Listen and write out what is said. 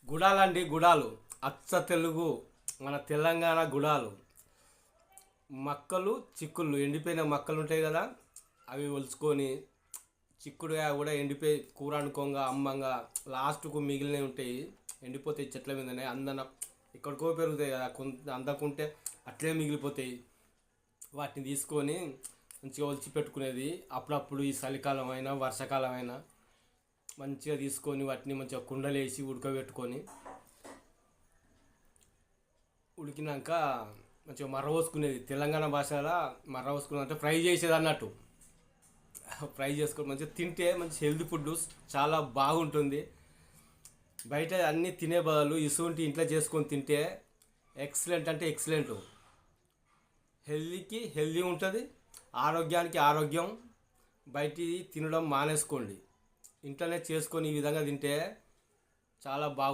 గుడాలండి, గుడాలు అచ్చ తెలుగు, మన తెలంగాణ గుడాలు. మక్కలు చిక్కుళ్ళు, ఎండిపోయిన మక్కలు ఉంటాయి కదా, అవి ఒలుచుకొని చిక్కుడుగా కూడా ఎండిపోయి కూర అనుకోగా అమ్మంగా లాస్ట్కు మిగిలినవి ఉంటాయి. ఎండిపోతాయి చెట్ల మీదనే, ఎక్కడికో పెరుగుతాయి కదా, కొంత అందకుంటే అట్లే మిగిలిపోతాయి. వాటిని తీసుకొని మంచిగా ఒలిచి పెట్టుకునేది. అప్పుడప్పుడు ఈ చలికాలం అయినా వర్షాకాలం అయినా మంచిగా తీసుకొని వాటిని మంచిగా కుండలేసి ఉడకబెట్టుకొని, ఉడికినాక మంచిగా మర్రపోసుకునేది. తెలంగాణ భాషలో మర్రపోసుకునేది అంటే ఫ్రై చేసేది అన్నట్టు. ఫ్రై చేసుకొని మంచిగా తింటే మంచి హెల్తీ ఫుడ్ చాలా బాగుంటుంది. బయట అన్నీ తినే బదులు ఇసువంటి ఇంట్లో చేసుకొని తింటే ఎక్సలెంట్ అంటే ఎక్సలెంట్. హెల్తీకి హెల్తీ ఉంటుంది, ఆరోగ్యానికి ఆరోగ్యం. బయటిది తినడం మానేసుకోండి, ఇంట్లోనే చేసుకొని ఈ విధంగా తింటే చాలా బాగుంటుంది.